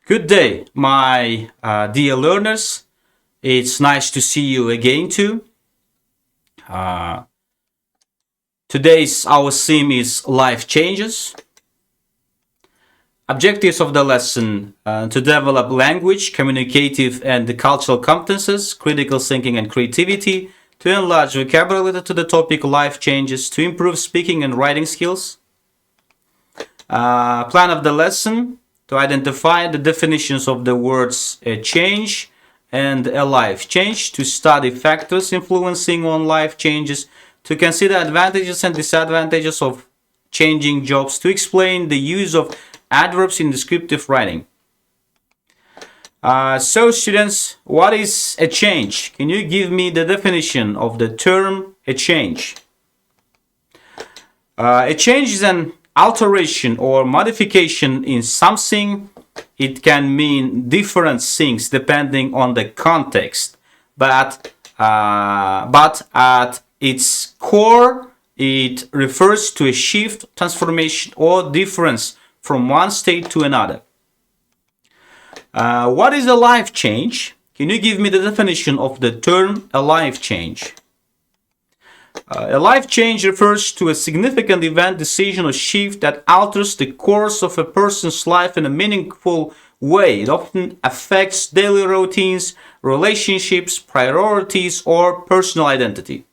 Good day, my dear learners. It's nice to see you again too. Today's our theme is life changes. Objectives of the lesson to develop language, communicative and cultural competences, critical thinking and creativity, to enlarge vocabulary related to the topic life changes, to improve speaking and writing skills. Plan of the lesson to identify the definitions of the words a change and a life change, to study factors influencing on life changes, to consider advantages and disadvantages of changing jobs, to explain the use of adverbs in descriptive writing. So students, what is a change? Can you give me the definition of the term a change? A change is an alteration or modification in something. It can mean different things depending on the context, but at its core it refers to a shift, transformation or difference from one state to another. What is a life change? Can you give me the definition of the term a life change? A life change refers to a significant event, decision, or shift that alters the course of a person's life in a meaningful way. It often affects daily routines, relationships, priorities, or personal identity.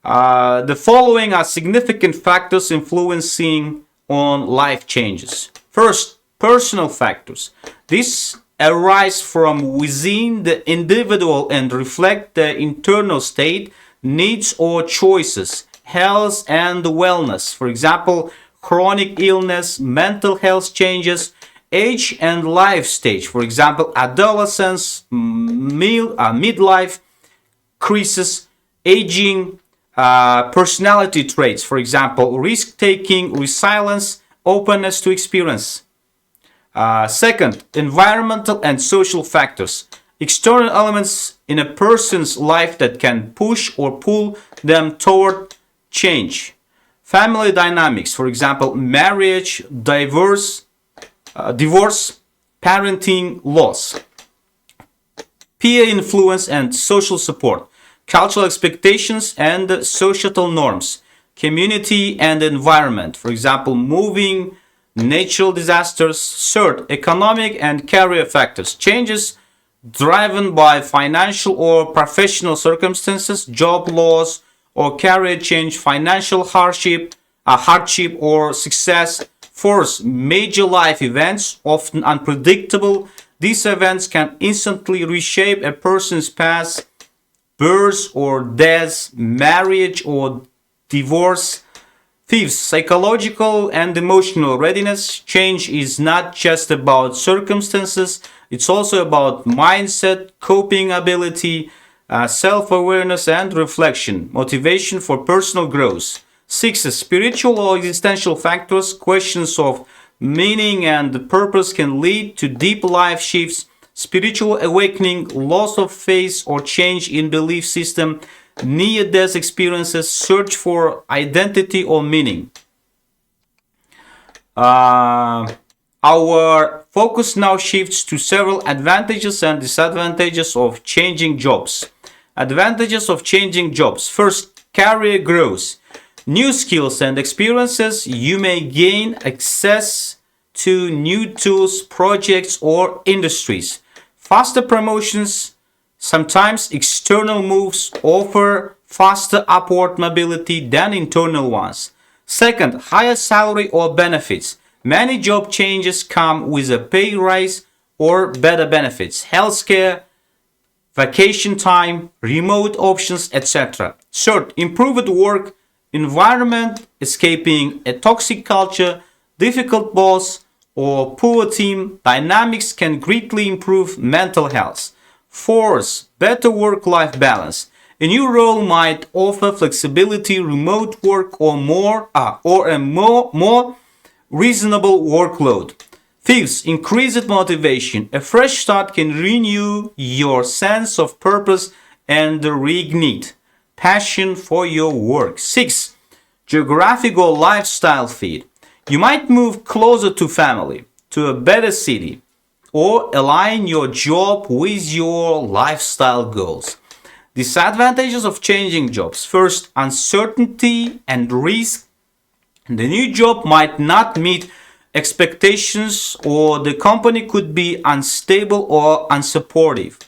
The following are significant factors influencing on life changes. First, personal factors. These arise from within the individual and reflect the internal state, needs or choices, health and wellness. For example, chronic illness, mental health changes, age and life stage. For example, adolescence, midlife crisis, aging, personality traits. For example, risk-taking, resilience, openness to experience. Second, environmental and social factors. External elements in a person's life that can push or pull them toward change. Family dynamics, for example, marriage, divorce, parenting, loss. Peer influence and social support. Cultural expectations and societal norms. Community and environment, for example, moving, natural disasters. Third, economic and career factors. Changes driven by financial or professional circumstances, job loss or career change, financial hardship or success. Fourth, major life events, often unpredictable. These events can instantly reshape a person's past, birth or death, marriage or divorce. Fifth, psychological and emotional readiness. Change is not just about circumstances, it's also about mindset, coping ability, self-awareness and reflection, motivation for personal growth. Sixth, spiritual or existential factors. Questions of meaning and purpose can lead to deep life shifts, spiritual awakening, loss of faith or change in belief system, near-death experiences, search for identity or meaning. Our focus now shifts to several advantages and disadvantages of changing jobs. Advantages of changing jobs. First, career growth. New skills and experiences. You may gain access to new tools, projects, or industries. Faster promotions. Sometimes external moves offer faster upward mobility than internal ones. Second, higher salary or benefits. Many job changes come with a pay rise or better benefits, healthcare, vacation time, remote options, etc. Third, improved work environment, escaping a toxic culture, difficult boss, or poor team dynamics can greatly improve mental health. Fourth, better work-life balance. A new role might offer flexibility, remote work, or a more reasonable workload. Fifth, increased motivation. A fresh start can renew your sense of purpose and reignite passion for your work. Sixth, geographic or lifestyle fit. You might move closer to family, to a better city, or align your job with your lifestyle goals. Disadvantages of changing jobs. First, uncertainty and risk. The new job might not meet expectations, or the company could be unstable or unsupportive.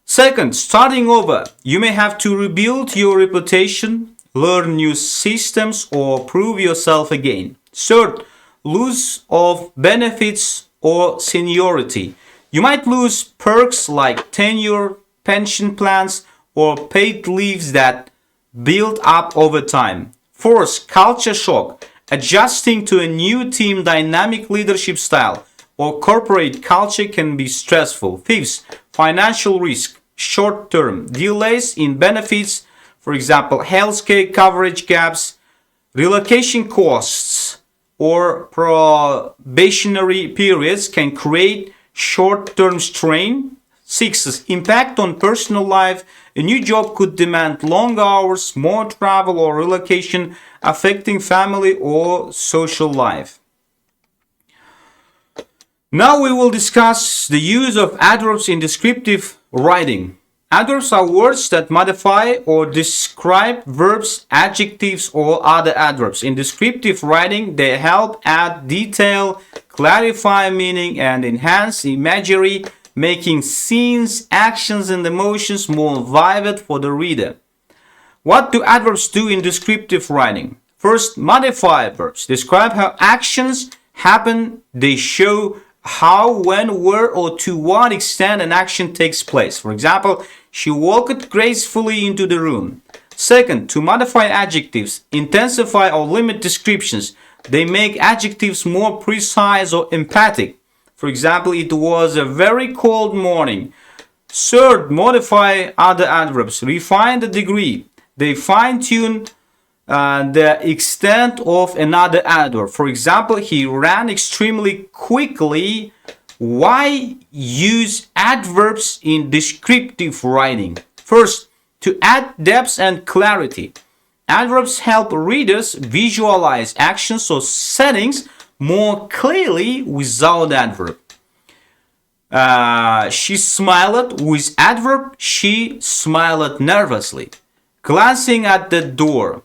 Second, starting over. You may have to rebuild your reputation, learn new systems, or prove yourself again. Third, loss of benefits or seniority. You might lose perks like tenure, pension plans, or paid leaves that build up over time. Fourth, culture shock. Adjusting to a new team dynamic leadership style or corporate culture can be stressful. Fifth, financial risk. Short term delays in benefits, for example, healthcare coverage gaps, relocation costs, or probationary periods can create short-term strain. Sixth, impact on personal life. A new job could demand long hours, more travel, or relocation, affecting family or social life. Now we will discuss the use of adverbs in descriptive writing. Adverbs are words that modify or describe verbs, adjectives, or other adverbs. In descriptive writing, they help add detail, clarify meaning, and enhance imagery, making scenes, actions, and emotions more vivid for the reader. What do adverbs do in descriptive writing? First, modify verbs. Describe how actions happen. They show how, when, where, or to what extent an action takes place. For example, she walked gracefully into the room. Second, to modify adjectives. Intensify or limit descriptions. They make adjectives more precise or emphatic. For example, it was a very cold morning. Third, modify other adverbs. Refine the degree. They fine-tune the extent of another adverb. For example, he ran extremely quickly. Why use adverbs in descriptive writing? First, to add depth and clarity. Adverbs help readers visualize actions or settings more clearly without adverb. She smiled with adverb. She smiled nervously. Glancing at the door.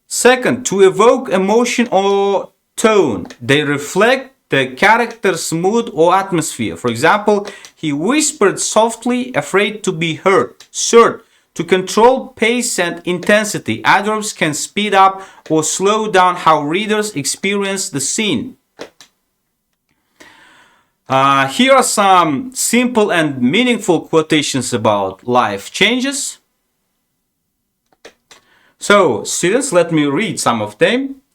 Second, to evoke emotion or tone. They reflect the character's mood or atmosphere. For example, he whispered softly, afraid to be heard. Third, to control pace and intensity. Adverbs can speed up or slow down how readers experience the scene. Here are some simple and meaningful quotations about life changes. So, students, let me read some of them.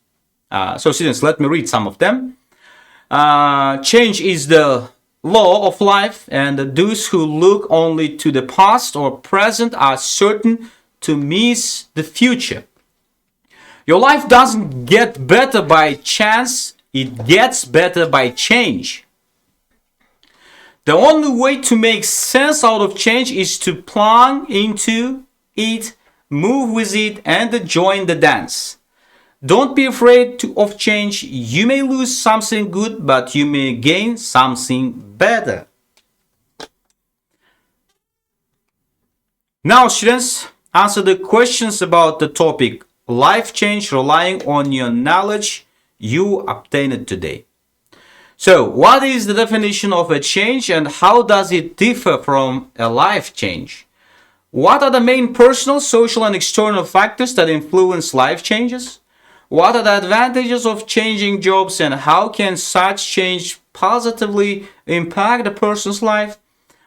Change is the law of life, and those who look only to the past or present are certain to miss the future. Your life doesn't get better by chance, it gets better by change. The only way to make sense out of change is to plunge into it, move with it, and join the dance. Don't be afraid of change. You may lose something good, but you may gain something better. Now, students, answer the questions about the topic life change relying on your knowledge you obtained today. So, what is the definition of a change and how does it differ from a life change? What are the main personal, social, and external factors that influence life changes? What are the advantages of changing jobs and how can such change positively impact a person's life?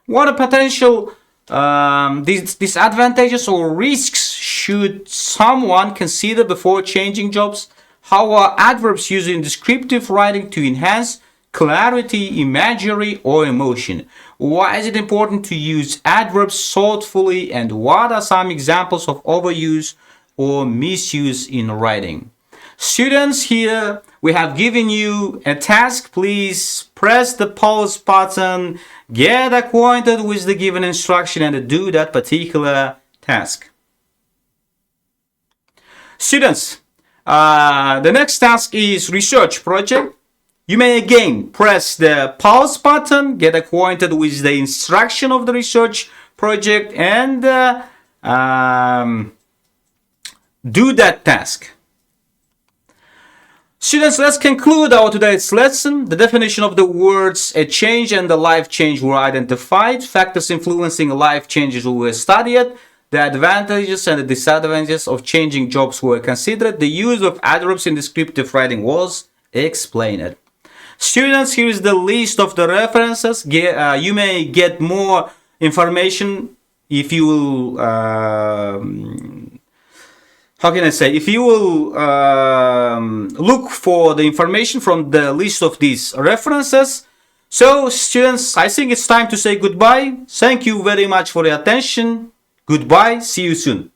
What are potential disadvantages or risks should someone consider before changing jobs? How are adverbs used in descriptive writing to enhance clarity, imagery, or emotion? Why is it important to use adverbs thoughtfully, and what are some examples of overuse or misuse in writing? Students, here we have given you a task. Please press the pause button, get acquainted with the given instruction, and do that particular task. Students, the next task is research project. You may again press the pause button, get acquainted with the instruction of the research project, and do that task. Students, let's conclude our today's lesson. The definition of the words a change and a life change were identified. Factors influencing life changes were studied. The advantages and the disadvantages of changing jobs were considered. The use of adverbs in descriptive writing was explained. Students, here is the list of the references. You may get more information if you will, how can I say, if you will look for the information from the list of these references. So students, I think it's time to say goodbye. Thank you very much for your attention. Goodbye. See you soon.